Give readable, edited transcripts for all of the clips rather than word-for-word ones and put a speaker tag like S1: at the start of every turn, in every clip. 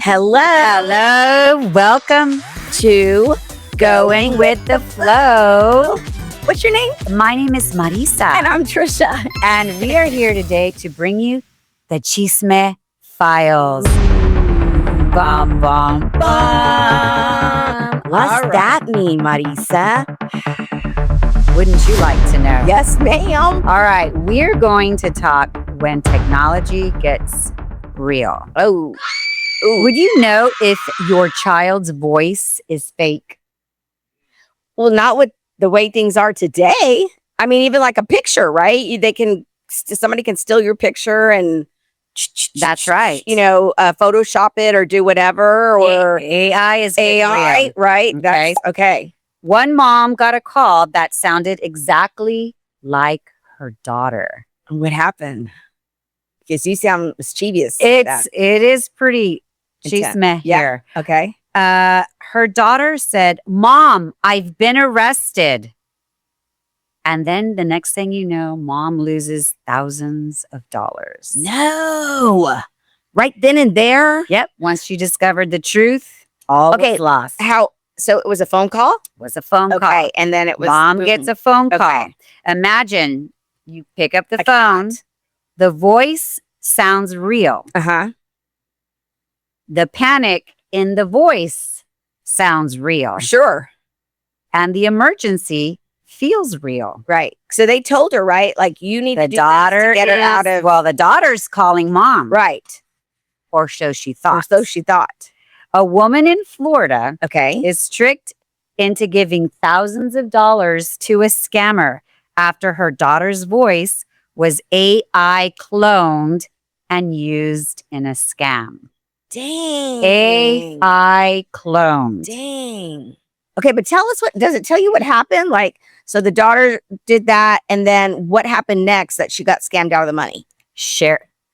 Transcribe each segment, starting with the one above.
S1: Hello.
S2: Hello, welcome
S1: To
S2: Going with the Flow.
S1: What's your name?
S2: My name is Marisa,
S1: And I'm Trisha.
S2: and we are here today to bring you the Chisme Files. Bum, bum, bum.
S1: What's
S2: All right.
S1: that mean, Marisa?
S2: Wouldn't you like to know?
S1: Yes, ma'am.
S2: All right, we're going to talk when technology gets real.
S1: Oh.
S2: Would you know if your child's voice is fake?
S1: Well, not with the way things are today. I mean, even like a picture, right? Somebody can steal your picture and
S2: That's right.
S1: Photoshop it or do whatever, or
S2: AI is getting
S1: AI,
S2: real.
S1: right?
S2: Okay.
S1: That's okay.
S2: One mom got a call that sounded exactly like her daughter.
S1: What happened? Because you sound mischievous.
S2: It is pretty
S1: Intense.
S2: chisme
S1: Yeah.
S2: here.
S1: Okay.
S2: Her daughter said, "Mom, I've been arrested." And then the next thing you know, mom loses thousands of dollars.
S1: No. Right then and there.
S2: Yep. Once she discovered the truth, all
S1: Okay,
S2: was lost.
S1: So it was a phone call?
S2: Was a phone call.
S1: Okay. And then it was
S2: Mom gets a phone call.
S1: Okay.
S2: Imagine you pick up the
S1: A
S2: phone.
S1: cat.
S2: The voice sounds real.
S1: Uh-huh.
S2: The panic in the voice sounds real.
S1: Sure.
S2: And the emergency feels real.
S1: Right. So they told her, right? Like, you need
S2: The
S1: to do
S2: daughter
S1: this to get her out of
S2: well, the daughter's calling mom.
S1: right.
S2: Or so she
S1: Or
S2: thought.
S1: so she thought.
S2: A woman in Florida
S1: Okay.
S2: is tricked into giving thousands of dollars to a scammer after her daughter's voice was AI cloned and used in a scam.
S1: Dang.
S2: AI cloned.
S1: Dang. Okay, but tell us does it tell you what happened? Like, so the daughter did that, and then what happened next that she got scammed out of the money?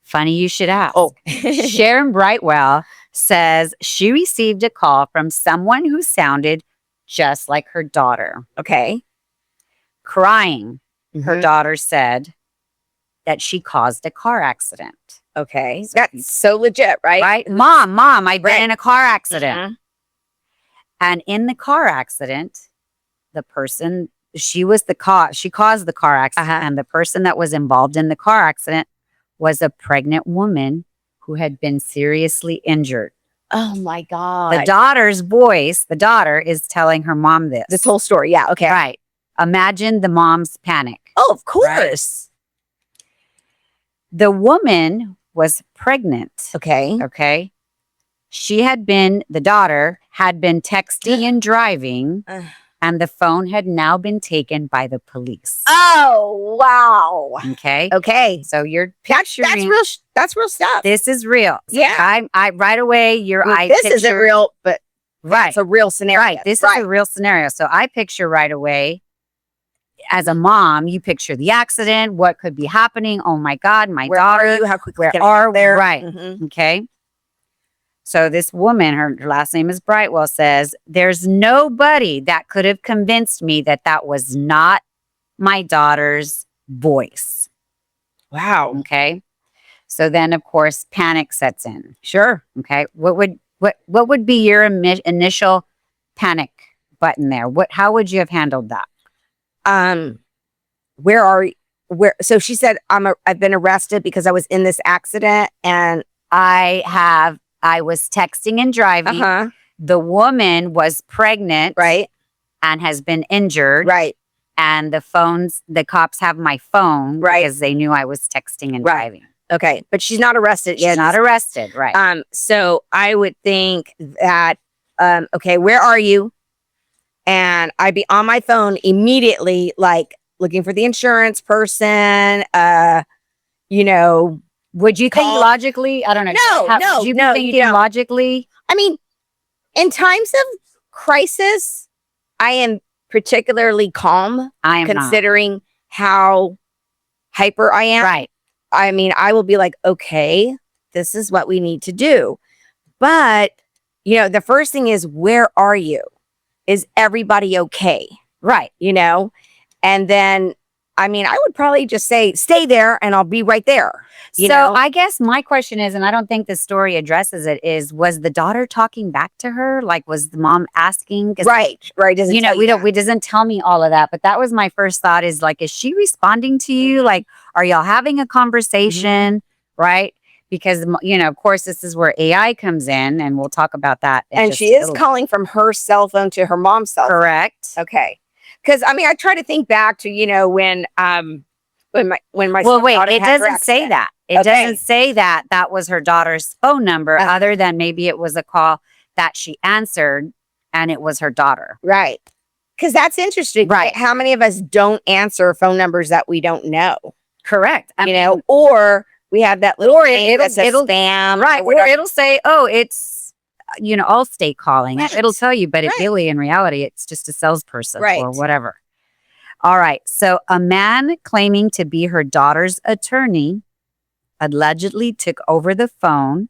S2: Funny you should ask.
S1: Oh.
S2: Sharon Brightwell says she received a call from someone who sounded just like her daughter.
S1: Okay.
S2: Crying, her
S1: Mhm.
S2: daughter said that she caused a car accident.
S1: Okay. That's so legit, right?
S2: Right? Mom, I've been
S1: Right.
S2: in a car accident.
S1: Mhm.
S2: And in the car accident, the person, she caused the car accident.
S1: Uh-huh.
S2: And the person that was involved in the car accident was a pregnant woman who had been seriously injured.
S1: Oh my God.
S2: The daughter's voice, the daughter is telling her mom
S1: This whole story. Yeah. Okay.
S2: Right. Imagine the mom's panic.
S1: Oh, of course.
S2: The woman was pregnant.
S1: Okay.
S2: Okay. The daughter had been texting and driving,
S1: Ugh.
S2: and the phone had now been taken by the police.
S1: Oh, wow.
S2: Okay.
S1: Okay.
S2: So you're
S1: That's
S2: picturing
S1: real. That's real stuff.
S2: this is real. So
S1: Yeah.
S2: I right away
S1: This isn't
S2: picture-
S1: real, but
S2: Right.
S1: it's a real scenario.
S2: Right. This is a real scenario. So I picture right away, as a mom, you picture the accident, what could be happening. Oh my God, my
S1: Where
S2: daughter.
S1: are you? How quickly
S2: Where
S1: can I
S2: are
S1: get there?
S2: Right.
S1: Mhm.
S2: Okay. So this woman, her last name is Brightwell, says, "There's nobody that could have convinced me that that was not my daughter's voice."
S1: Wow.
S2: Okay. So then, of course, panic sets in.
S1: Sure.
S2: Okay. What would be your initial panic button there? How would you have handled that?
S1: Where are you? So she said, I've been arrested because I was in this accident, and
S2: I was texting and driving. The woman was pregnant,
S1: right,
S2: and has been injured,
S1: right,
S2: and the cops have my phone,
S1: right,
S2: because they knew I was texting and
S1: right.
S2: driving.
S1: Okay, but she's not arrested yet.
S2: She's not arrested, right?
S1: So I would think that, okay, where are you? And I'd be on my phone immediately, like looking for the insurance person.
S2: Would you think logically? I don't know.
S1: No,
S2: Would you be
S1: no,
S2: thinking
S1: you don't.
S2: logically?
S1: I mean, in times of crisis, I am particularly calm,
S2: I am
S1: considering how hyper I am.
S2: Right.
S1: I mean, I will be like, okay, this is what we need to do. But, the first thing is, where are you? Is everybody okay?
S2: Right.
S1: And then I mean, I would probably just say, stay there and I'll be right there. You
S2: So
S1: know?
S2: I guess my question is, and I don't think the story addresses it, is was the daughter talking back to her? Like, was the mom asking? 'Cause,
S1: Right. Doesn't
S2: you know,
S1: tell
S2: we don't,
S1: that.
S2: it doesn't tell me all of that, but that was my first thought is like, is she responding to you? Like, are y'all having a conversation? Right? Because, you know, of course, this is where AI comes in, and we'll talk about that. in
S1: And
S2: just
S1: she
S2: a
S1: is
S2: little-
S1: calling from her cell phone to her mom's cell phone.
S2: correct.
S1: Okay. Because I mean, I try to think back to, you know, when my
S2: Well, wait,
S1: stepdaughter
S2: it
S1: had her
S2: doesn't say
S1: accident.
S2: that. It
S1: Okay.
S2: doesn't say that that was her daughter's phone number, other than maybe it was a call that she answered and it was her daughter.
S1: Right. Because that's interesting.
S2: Right.
S1: How many of us don't answer phone numbers that we don't know?
S2: Correct.
S1: You know, or we have that little
S2: Or
S1: thing that says
S2: it'll-
S1: spam.
S2: right. Or
S1: whatever.
S2: it'll say, oh, it's, you know, Allstate calling.
S1: Right.
S2: It'll tell you, but it
S1: Right.
S2: really, in reality, it's just a salesperson
S1: Right.
S2: or whatever. All right. So a man claiming to be her daughter's attorney allegedly took over the phone,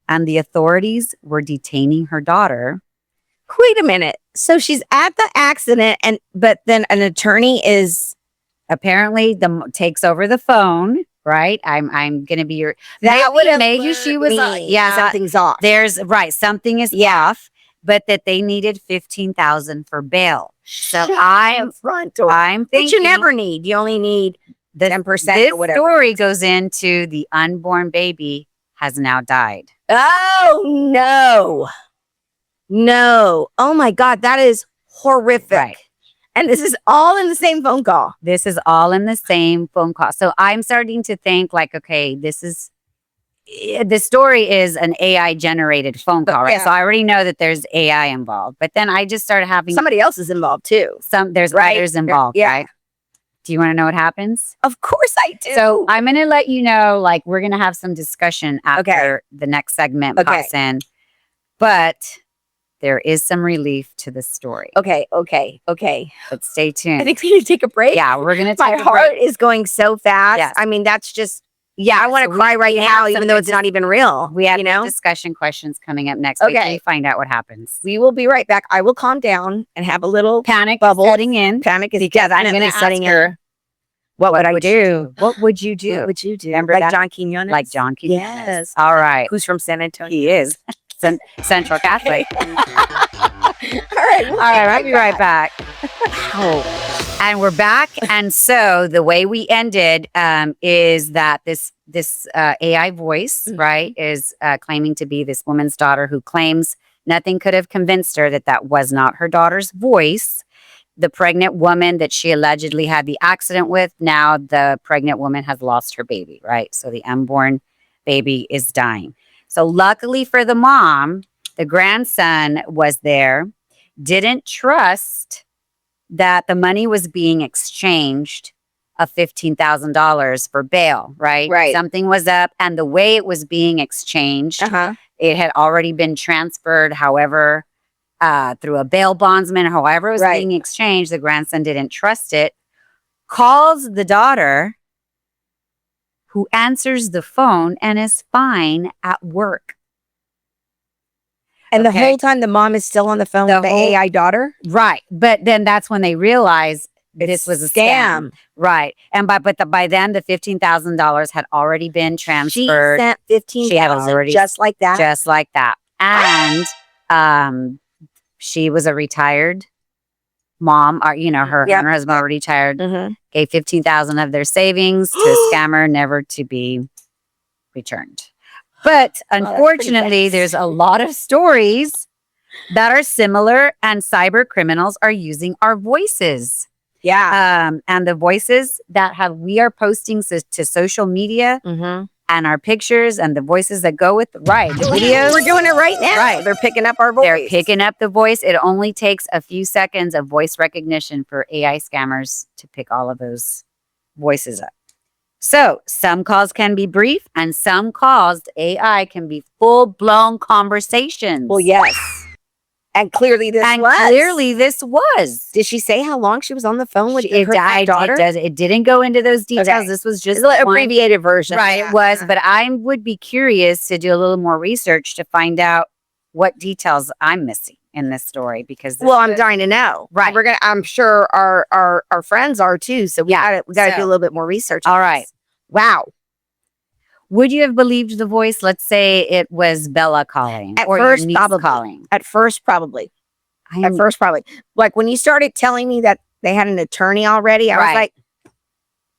S2: and the authorities were detaining her daughter.
S1: Wait a minute. So she's at the accident, but then an attorney is
S2: Apparently, takes over the phone. Right? I'm gonna be your.
S1: that
S2: maybe,
S1: would
S2: maybe she was.
S1: something's off.
S2: There's right. Something is off, but that they needed 15,000 for bail. So I'm
S1: front door.
S2: I'm thinking
S1: Which you never need. You only need 10%
S2: this
S1: or whatever.
S2: story goes into the unborn baby has now died.
S1: Oh no. No. Oh my God. That is horrific.
S2: Right.
S1: And this is all in the same phone call.
S2: This is all in the same phone call. So I'm starting to think like, okay, the story is an AI generated phone call, right?
S1: Yeah.
S2: So I already know that there's AI involved, but then I just started having
S1: Somebody else is involved too.
S2: there's
S1: Right.
S2: others involved,
S1: Yeah.
S2: right? Do you want to know what happens?
S1: Of course I do.
S2: So I'm going to let you know, like, we're going to have some discussion after the next segment pops in, but there is some relief to the story.
S1: Okay.
S2: But stay tuned.
S1: I think we need to take a break.
S2: Yeah, we're going to
S1: My
S2: take a
S1: heart
S2: break.
S1: is going so fast.
S2: Yes.
S1: I mean, that's just,
S2: Yeah,
S1: I want to
S2: so
S1: cry right
S2: we
S1: now,
S2: have
S1: even
S2: some
S1: though it's not even real.
S2: We have
S1: you know,
S2: discussion questions coming up next week.
S1: Okay.
S2: We find out what happens.
S1: we will be right back. I will calm down and have a little
S2: Panic
S1: bubble.
S2: setting in.
S1: Panic is
S2: Because I'm
S1: definitely
S2: going to
S1: setting
S2: ask
S1: in.
S2: her,
S1: What would I do?
S2: What would you do?
S1: What would you do?
S2: Remember
S1: like
S2: that?
S1: John Quinones?
S2: Like John Quinones.
S1: Yes.
S2: All right.
S1: Who's from San Antonio?
S2: He is. Central Catholic.
S1: All right.
S2: All right, I'll be right back.
S1: Wow.
S2: And we're back. And so the way we ended is that this AI voice, right, is claiming to be this woman's daughter who claims nothing could have convinced her that that was not her daughter's voice. The pregnant woman that she allegedly had the accident with, now the pregnant woman has lost her baby, right? So the unborn baby is dying. So luckily for the mom, the grandson was there, didn't trust that the money was being exchanged of $15,000 for bail, right?
S1: Right.
S2: Something was up, and the way it was being exchanged, it had already been transferred, however, through a bail bondsman, however it was
S1: Right.
S2: being exchanged. The grandson didn't trust it, calls the daughter, who answers the phone and is fine at work.
S1: And the
S2: Okay.
S1: whole time the mom is still on the phone with the AI daughter?
S2: Right. But then that's when they realize this was a scam. Right. And by then the $15,000 had already been transferred.
S1: She sent 15,000
S2: already-
S1: just like that.
S2: just like that. And she was a retired mom, or her,
S1: Yep.
S2: and her husband were retired,
S1: Mhm.
S2: gave 15,000 of their savings to a scammer, never to be returned. But
S1: pretty
S2: unfortunately,
S1: fast.
S2: there's a lot of stories that are similar, and cyber criminals are using our voices.
S1: Yeah.
S2: And the voices that we are posting to social media,
S1: Mm-hmm.
S2: and our pictures and the voices that go with the videos.
S1: We're doing it right now.
S2: Right.
S1: They're picking up our voice.
S2: They're picking up the voice. It only takes a few seconds of voice recognition for AI scammers to pick all of those voices up. So some calls can be brief, and some calls, AI, can be full-blown conversations.
S1: Well, yes. And clearly this
S2: was.
S1: Did she say how long she was on the phone with
S2: It
S1: her
S2: died.
S1: daughter?
S2: It didn't go into those details.
S1: Okay.
S2: This was just
S1: It's an
S2: one-
S1: abbreviated version.
S2: Right, it was, but I would be curious to do a little more research to find out what details I'm missing in this story because this
S1: Well, I'm
S2: was-
S1: dying to know.
S2: Right.
S1: I'm sure our friends are too. So we
S2: Yeah.
S1: gotta do
S2: So-
S1: a little bit more research. on
S2: All right.
S1: this. Wow.
S2: Would you have believed the voice? Let's say it was Bella calling
S1: At
S2: or
S1: first,
S2: your niece
S1: probably.
S2: calling.
S1: At first, probably.
S2: I
S1: At first, probably. Like when you started telling me that they had an attorney already, I was
S2: Right.
S1: like,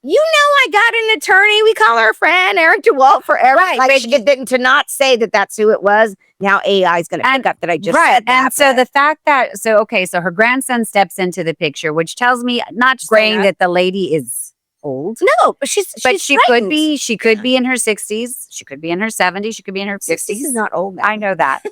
S1: you know, I got an attorney. We call her friend Eric DeWalt forever.
S2: Right,
S1: Like,
S2: but
S1: to not say that that's who it was. Now AI is going to
S2: And-
S1: pick up that I just
S2: right.
S1: said that.
S2: And so
S1: but-
S2: the fact that, so her grandson steps into the picture, which tells me not
S1: Still
S2: saying
S1: not-
S2: that the lady is old,
S1: no, but she's
S2: she
S1: frightened.
S2: could be in her 60s. She could be in her 70s. She could be in her
S1: 60s
S2: 50s.
S1: is not old now.
S2: I know that.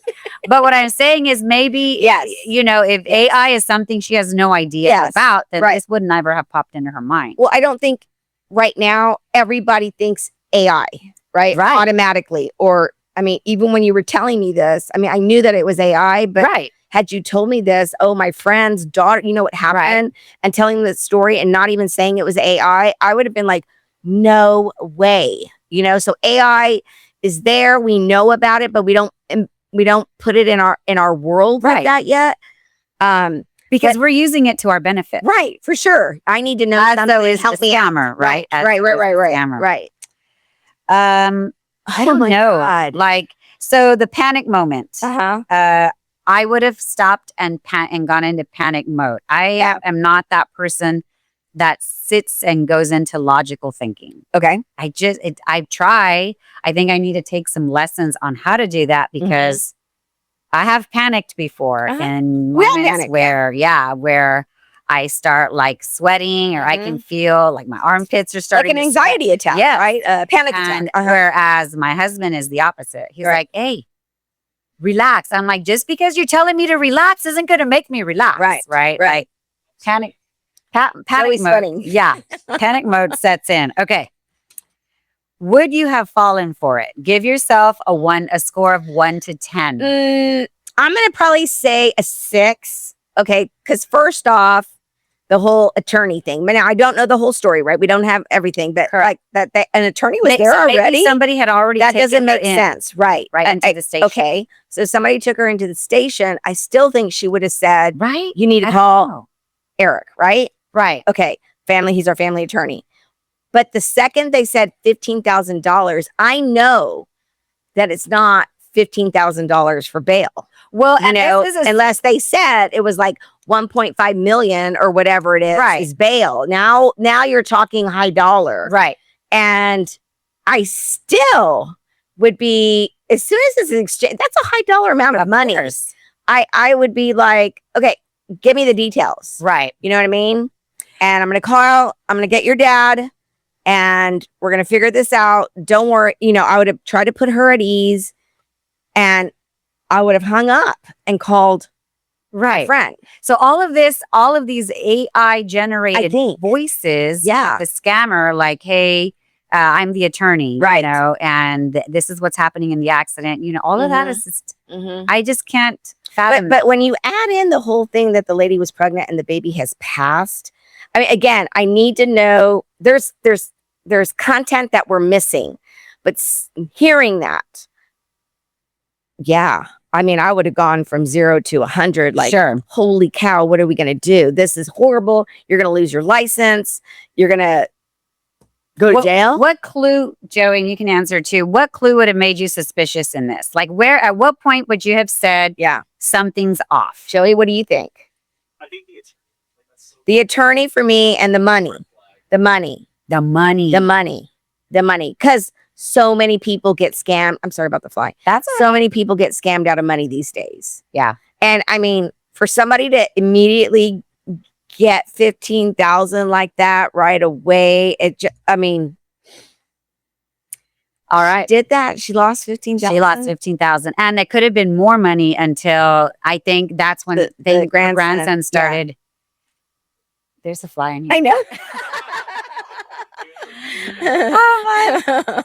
S2: But what I'm saying is maybe,
S1: Yes.
S2: you know, if AI is something she has no idea
S1: Yes.
S2: about, then
S1: Right.
S2: this would never have popped into her mind.
S1: Well, I don't think right now everybody thinks AI, right?
S2: Right.
S1: Automatically. Or, I mean, even when you were telling me this, I mean, I knew that it was AI, but
S2: Right.
S1: had you told me this, oh, my friend's daughter, you know what happened, and telling me the story and not even saying it was AI, I would have been like, no way. You know, so AI is there. We know about it, but we don't put it in our world like
S2: Right.
S1: that yet.
S2: Because we're using it to our benefit.
S1: Right, for sure. I need to know
S2: As
S1: something.
S2: though is
S1: Help
S2: the
S1: me out.
S2: scammer, right? As
S1: Right,
S2: though is the scammer.
S1: right.
S2: I don't
S1: my
S2: know.
S1: God.
S2: Like, so the panic moment.
S1: Uh-huh.
S2: I would have stopped and gone into panic mode. I
S1: Yeah.
S2: am not that person that sits and goes into logical thinking.
S1: Okay.
S2: I try. I think I need to take some lessons on how to do that because I have panicked before
S1: Uh-huh.
S2: in
S1: We all
S2: moments
S1: panic,
S2: where I start like sweating or I can feel like my armpits are
S1: Like
S2: starting
S1: an
S2: to
S1: anxiety attack,
S2: Yes.
S1: right? Panic attack.
S2: and
S1: Uh-huh.
S2: whereas my husband is the opposite. He's
S1: Right.
S2: like, hey, relax. I'm like, just because you're telling me to relax isn't going to make me relax.
S1: Right,
S2: Right.
S1: right.
S2: Like panic
S1: Always
S2: mode.
S1: funny.
S2: Yeah. Panic mode sets in. Okay. Would you have fallen for it? Give yourself a score of 1 to 10.
S1: I'm going to probably say a 6. Okay. Because first off, the whole attorney thing. But now I don't know the whole story, right? We don't have everything, but
S2: Correct.
S1: like that an attorney was
S2: May-
S1: there
S2: so maybe
S1: already.
S2: somebody had already
S1: That
S2: taken
S1: doesn't
S2: her
S1: make
S2: in,
S1: sense. Right.
S2: right into the station.
S1: Okay. So somebody took her into the station. I still think she would have said,
S2: Right?
S1: you need to
S2: I don't
S1: call
S2: know.
S1: Eric, right?
S2: Right.
S1: Okay, he's our family attorney. But the second they said $15,000, I know that it's not $15,000 for bail.
S2: Well,
S1: You
S2: and
S1: know,
S2: this is a
S1: unless they said it was like 1.5 million or whatever it
S2: Right.
S1: is bail. Now you're talking high dollar.
S2: right.
S1: And I still would be, as soon as it's an exchange, that's a high dollar amount of money.
S2: course.
S1: I would be like, okay, give me the details.
S2: Right.
S1: You know what I mean? And I'm going to get your dad and we're going to figure this out. Don't worry. You know, I would have tried to put her at ease and I would have hung up and called a
S2: Right.
S1: friend.
S2: So all of these AI
S1: I
S2: generated
S1: think.
S2: voices,
S1: Yeah.
S2: the scammer, like, hey, I'm the attorney,
S1: Right.
S2: you know, and this is what's happening in the accident. You know, all of that
S1: Mhm.
S2: is just, I just can't fathom.
S1: But when you add in the whole thing that the lady was pregnant and the baby has passed, I mean, again, I need to know there's content that we're missing, but hearing that, yeah, I mean, I would have gone from 0 to 100. Like,
S2: sure.
S1: holy cow, what are we going to do? This is horrible. You're going to lose your license. You're going to go to jail.
S2: What clue, Joey, and you can answer too, what clue would have made you suspicious in this? Like at what point would you have said
S1: Yeah.
S2: something's off?
S1: Joey, what do you think?
S3: I think
S1: The attorney for me and the money. The money.
S2: The money.
S1: The money. The money. Because so many people get scammed. I'm sorry about the fly.
S2: That's
S1: So many people get scammed out of money these days.
S2: Yeah.
S1: And I mean, for somebody to immediately get 15,000 like that right away, I mean,
S2: all right.
S1: did that. She lost 15,000.
S2: She lost 15,000, and it could have been more money until I think that's when
S1: The grandson,
S2: grandson
S1: yeah.
S2: started. There's a fly in here.
S1: I know.
S2: Oh,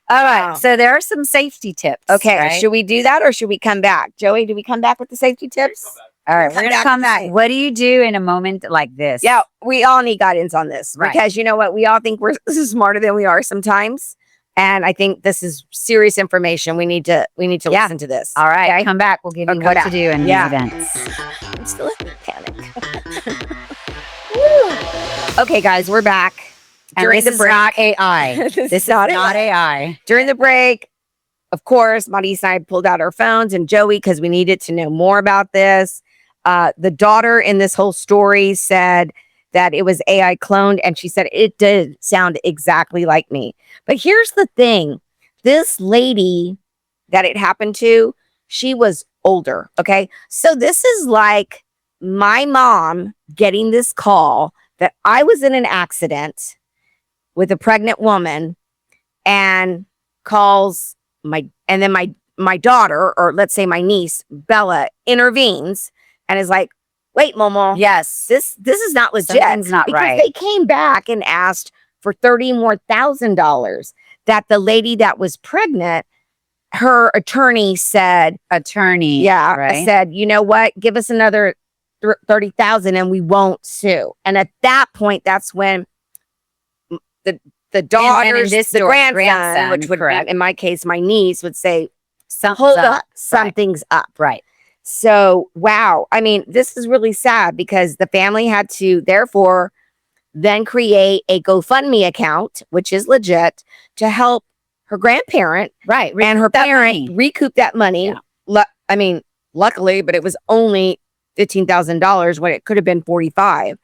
S2: All right.
S1: Wow.
S2: So there are some safety tips.
S1: Okay.
S2: right?
S1: Should we do that or should we come back? Joey, do we come back with the safety tips?
S2: All right.
S1: come
S2: We're going
S1: back
S2: to come
S1: to
S2: back.
S1: say-
S2: What do you do in a moment like this?
S1: Yeah, we all need guidance on this
S2: Right.
S1: because you know what? We all think we're smarter than we are sometimes. And I think this is serious information. We need to
S2: Yeah.
S1: listen to this.
S2: All right.
S1: Okay?
S2: Come back. We'll give you
S1: Okay.
S2: what to do in
S1: Yeah.
S2: these events.
S1: I'm still in panic. Okay, guys, we're back.
S2: And
S1: During
S2: this
S1: the
S2: is
S1: break.
S2: not AI.
S1: This
S2: This is not AI.
S1: During the break, of course, Marisa and I pulled out our phones, and Joey, because we needed to know more about this. The daughter in this whole story said that it was AI cloned, and she said it did sound exactly like me. But here's the thing. This lady that it happened to, she was older. Okay. So this is like my mom getting this call that I was in an accident with a pregnant woman and calls and then my daughter, or let's say my niece, Bella, intervenes and is like, wait, Momo,
S2: Yes.
S1: this is not legit.
S2: Something's not
S1: because
S2: right.
S1: they came back and asked for $30,000 more that the lady that was pregnant, her attorney said,
S2: Attorney.
S1: yeah,
S2: Right.
S1: said, you know what, give us another 30,000 and we won't sue. And at that point, that's when the daughters, the grandson, which would
S2: correct.
S1: be, in my case, my niece, would say,
S2: Something's
S1: hold
S2: up.
S1: up, something's up.
S2: Right.
S1: So, wow. I mean, this is really sad because the family had to, therefore, then create a GoFundMe account, which is legit, to help her grandparent
S2: Right.
S1: and her
S2: that
S1: parent
S2: money.
S1: recoup that money.
S2: Yeah.
S1: I mean, luckily, but it was only $15,000 when it could have been 45.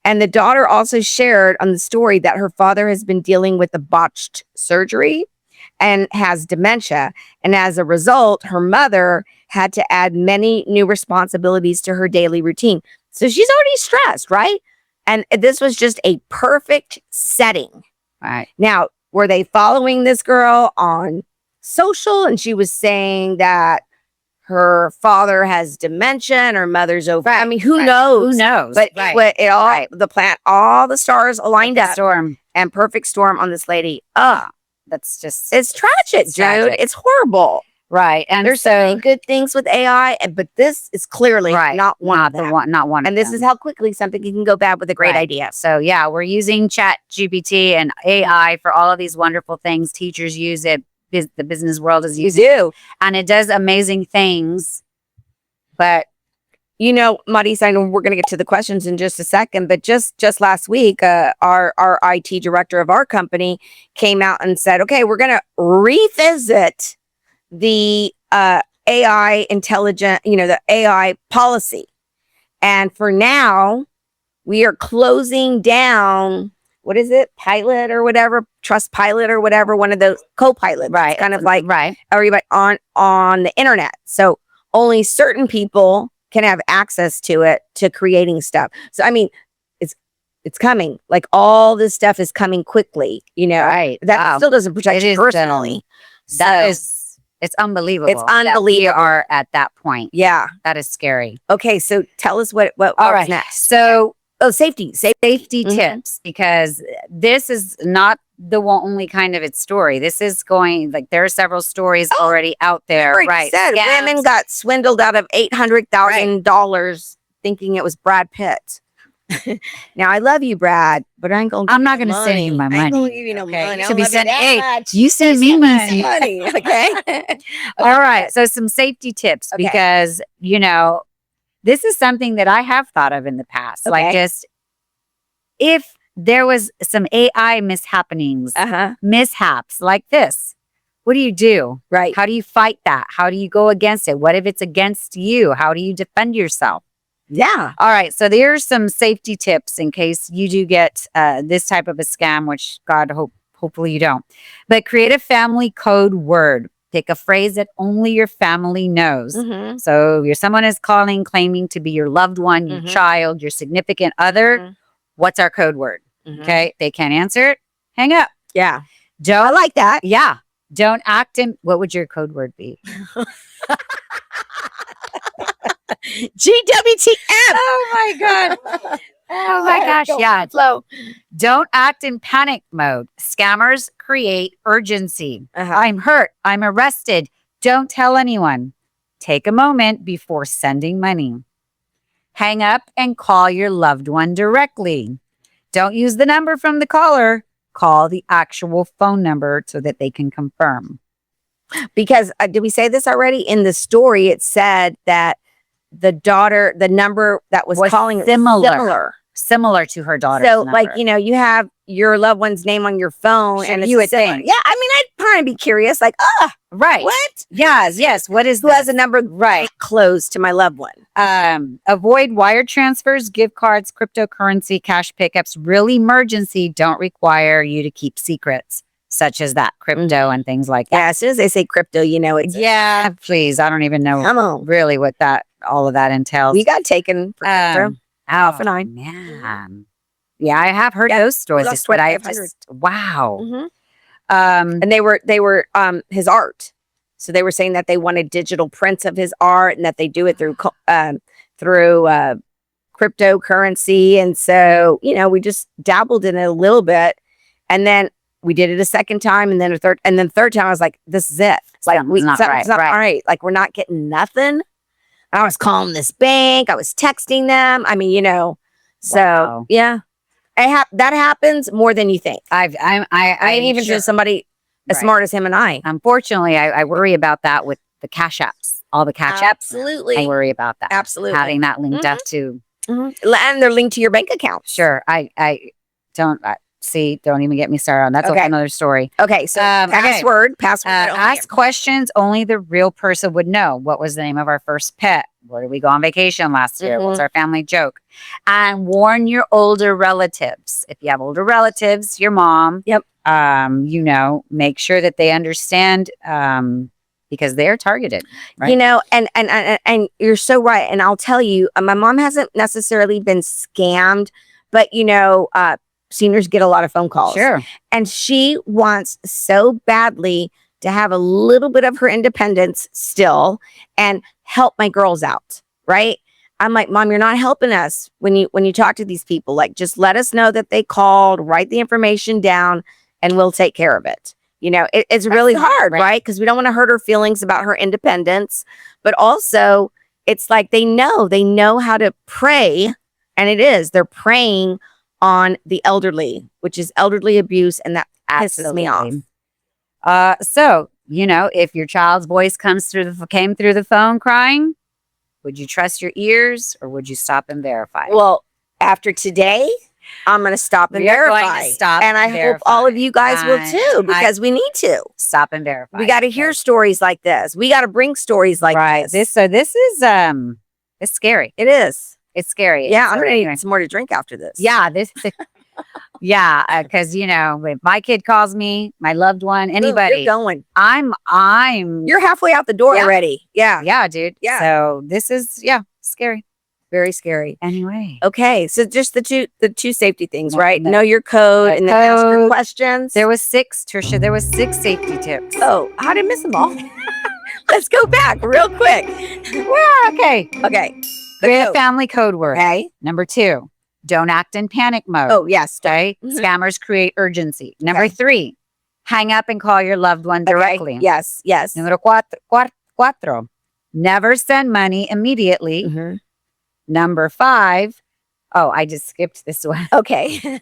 S1: And the daughter also shared on the story that her father has been dealing with a botched surgery and has dementia. And as a result, her mother had to add many new responsibilities to her daily routine. So she's already stressed, right? And this was just a perfect setting.
S2: Right.
S1: Now, were they following this girl on social? And she was saying that her father has dementia and her mother's over. I mean, who knows?
S2: Who knows?
S1: But
S2: right.
S1: it all, the plan, all the stars aligned up
S2: Storm.
S1: and perfect storm on this lady.
S2: That's just
S1: It's tragic,
S2: It's
S1: dude.
S2: tragic.
S1: It's horrible.
S2: right. And
S1: There's so many good things with AI, but this is clearly
S2: right.
S1: not one
S2: not
S1: of them.
S2: the one. Not one.
S1: And
S2: of
S1: this
S2: them.
S1: is how quickly something can go bad with a great
S2: Right.
S1: idea.
S2: So yeah, we're using Chat GPT and AI for all of these wonderful things. Teachers use it. The business world is
S1: You
S2: using it,
S1: do.
S2: and it does amazing things. But
S1: You know, Marisa, I know we're going to get to the questions in just a second, but just last week, our IT director of our company came out and said, okay, we're going to revisit the AI the AI policy. And for now, we are closing down, what is it? Pilot or whatever, Trust Pilot or whatever, one of those co-pilots.
S2: right,
S1: Kind of like
S2: right.
S1: everybody on the internet. So only certain people can have access to it, to creating stuff. So I mean, it's coming. Like all this stuff is coming quickly. You know,
S2: Right.
S1: that
S2: Wow.
S1: still doesn't protect
S2: It
S1: you
S2: is,
S1: personally.
S2: That
S1: So,
S2: is, it's unbelievable.
S1: It's
S2: that we
S1: unbelievable.
S2: are at that point.
S1: yeah.
S2: That is scary.
S1: Okay, so tell us what
S2: All
S1: what's
S2: right.
S1: next.
S2: So
S1: Safety.
S2: safety
S1: Mhm.
S2: tips, because this is not the only kind of its story. This is going, like, there are several stories already out there.
S1: Already
S2: Right.
S1: said women
S2: Scams.
S1: got swindled out of $800,000 thinking it was Brad Pitt. Now I love you, Brad, but I ain't gonna.
S2: I'm
S1: give
S2: not
S1: you
S2: gonna send you my
S1: I ain't gonna
S2: money,
S1: give you no
S2: okay?
S1: money.
S2: You
S1: I
S2: should
S1: don't
S2: be
S1: love you
S2: sending,
S1: that
S2: hey,
S1: much.
S2: you send me money.
S1: money, okay?
S2: All right. So some safety tips,
S1: Okay.
S2: because, this is something that I have thought of in the past. Like,
S1: Okay.
S2: just if there was some AI mishaps like this, what do you do?
S1: Right.
S2: How do you fight that? How do you go against it? What if it's against you? How do you defend yourself?
S1: Yeah.
S2: All right. So there's some safety tips in case you do get this type of a scam, which hopefully you don't. But create a family code word. Pick a phrase that only your family knows.
S1: Mhm.
S2: So someone is calling, claiming to be your loved one, your
S1: Mhm.
S2: child, your significant other.
S1: Mhm.
S2: What's our code word?
S1: Mhm.
S2: Okay. They can't answer it. Hang up.
S1: Yeah. I
S2: Don't
S1: like that.
S2: Yeah. Don't act in. What would your code word be?
S1: GWTM.
S2: Oh my God. Oh my gosh.
S1: Go
S2: Yeah.
S1: flow.
S2: Don't act in panic mode. Scammers create urgency.
S1: Uh-huh.
S2: I'm hurt. I'm arrested. Don't tell anyone. Take a moment before sending money. Hang up and call your loved one directly. Don't use the number from the caller. call the actual phone number so that they can confirm.
S1: Because did we say this already? In the story, it said that the number that was calling
S2: Similar to her daughter's
S1: So,
S2: number.
S1: like, you have your loved one's name on your phone,
S2: Sure,
S1: and it's
S2: you would
S1: similar.
S2: think.
S1: Yeah, I mean, I'd kind of be curious, like,
S2: right.
S1: what?
S2: Yes. What is
S1: Who has a number
S2: right?
S1: close to my loved one?
S2: Avoid wire transfers, gift cards, cryptocurrency, cash pickups. Real emergency don't require you to keep secrets, such as that crypto and things like that.
S1: Yeah, as soon as they say crypto, it's
S2: Yeah, please. I don't even know
S1: come on.
S2: really what all of that entails.
S1: We got taken for crypto.
S2: Oh,
S1: I.
S2: man. Yeah, I have heard
S1: Yeah,
S2: those stories,
S1: lost
S2: but I
S1: 2,500.
S2: just wow.
S1: Mhm.
S2: Um,
S1: And they were his art. So they were saying that they wanted digital prints of his art, and that they do it through cryptocurrency. And so, we just dabbled in it a little bit, and then we did it a second time, and then a third, and then third time I was like, this is it. It's like
S2: Something's not
S1: something's not
S2: right.
S1: right. Like, we're not getting nothing. I was calling this bank. I was texting them. I mean, so
S2: Wow.
S1: yeah, that happens more than you think.
S2: I
S1: mean, even
S2: sure.
S1: to somebody as
S2: Right.
S1: smart as him and I.
S2: Unfortunately, I worry about that with the cash apps, all the cash apps.
S1: Absolutely.
S2: I worry about that.
S1: Absolutely.
S2: Having that linked up to.
S1: And they're linked to your bank account.
S2: Sure. I don't see. Don't even get me started on that's
S1: Okay.
S2: another story.
S1: Okay. So password.
S2: Ask questions only the real person would know. What was the name of our first pet? Where did we go on vacation last year? What's our family joke? And warn your older relatives. If you have older relatives, your mom.
S1: Yep.
S2: Make sure that they understand because they're targeted. Right?
S1: And you're so right. And I'll tell you, my mom hasn't necessarily been scammed, but seniors get a lot of phone calls.
S2: Sure.
S1: And she wants so badly to have a little bit of her independence still and help my girls out. Right. I'm like, Mom, you're not helping us when you talk to these people. Like, just let us know that they called, write the information down, and we'll take care of it. It's really hard, right? Because we don't want to hurt her feelings about her independence. But also, it's like they know how to prey. And they're preying on the elderly, which is elderly abuse. And that pisses me off.
S2: So, if your child's voice came through the phone crying, would you trust your ears or would you stop and verify?
S1: Well, after today, I'm going to stop and verify. And I hope all of you guys will too, because we need to
S2: stop and verify.
S1: We got to hear stories like this. We got to bring stories like this.
S2: This is it's scary.
S1: It is.
S2: It's scary.
S1: Yeah, I'm going to need some more to drink after this.
S2: Yeah, because if my kid calls me, my loved one, anybody,
S1: you're going.
S2: You're
S1: halfway out the door already. Yeah,
S2: dude.
S1: Yeah.
S2: So this is scary,
S1: very scary.
S2: Anyway,
S1: okay, so just the two safety things, right? Know your code and then ask your questions.
S2: There was 6, Trisha. There was 6 safety tips.
S1: Oh, how did I miss them all? Let's go back real quick.
S2: Well, okay. The family code word.
S1: Okay.
S2: Number 2. Don't act in panic mode.
S1: Oh, yes.
S2: Okay. Scammers create urgency. Number 3, hang up and call your loved one directly.
S1: Yes.
S2: Número 4, never send money immediately. Number 5, I just skipped this one.
S1: Okay.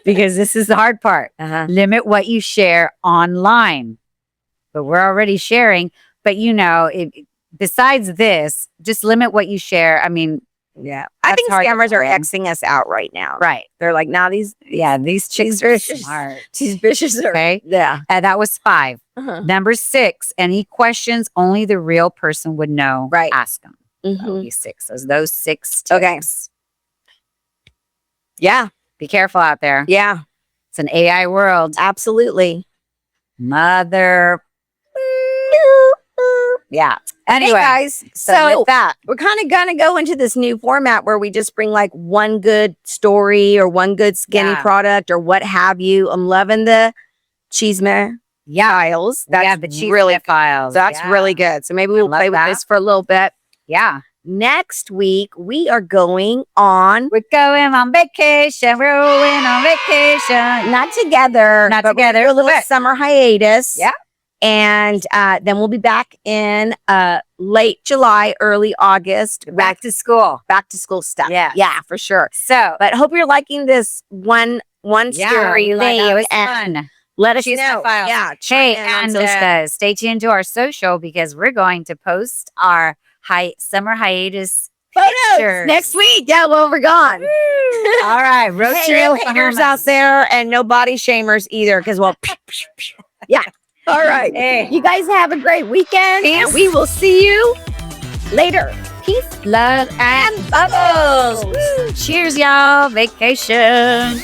S2: Because this is the hard part. Limit what you share online. But we're already sharing. But besides this, just limit what you share. I mean,
S1: yeah, I think scammers are Xing us out right now.
S2: Right.
S1: They're like, now these
S2: chicks are smart.
S1: These bitches are.
S2: Okay.
S1: Yeah.
S2: That was 5. Number 6, any questions only the real person would know.
S1: Right.
S2: Ask them. That would be 6. Those 6 tips.
S1: Okay. Yeah.
S2: Be careful out there.
S1: Yeah.
S2: It's an AI world.
S1: Absolutely.
S2: Mother. Yeah. Anyway,
S1: hey guys,
S2: so with that,
S1: we're kind of going to go into this new format where we just bring like one good story or one good skinny product or what have you. I'm loving the Cheesemare files. That's
S2: the Cheesemare
S1: really
S2: files.
S1: That's really good. So maybe we'll play with this for a little bit.
S2: Yeah.
S1: Next week, we are going on.
S2: We're going on vacation. We're going on vacation.
S1: Not together.
S2: Not together.
S1: A little summer hiatus.
S2: Yeah.
S1: And then we'll be back in late July, early August.
S2: Back to school.
S1: Back to school stuff.
S2: Yeah.
S1: Yeah, for sure.
S2: So,
S1: but hope you're liking this one one story
S2: it
S1: thing.
S2: was
S1: And
S2: fun.
S1: let us
S2: She's
S1: know.
S2: my file.
S1: Yeah.
S2: Hey,
S1: chime in on
S2: and
S1: social.
S2: stay tuned to our social because we're going to post our summer hiatus
S1: Photos
S2: pictures.
S1: next week. Yeah, well, we're gone.
S2: All right, road
S1: Hey,
S2: trip
S1: no haters out there and no body shamers either, because well, yeah. All right.
S2: Hey.
S1: You guys have a great weekend, and
S2: Peace.
S1: we will see you later. Peace,
S2: Love
S1: and bubbles.
S2: Cheers, y'all. Vacation.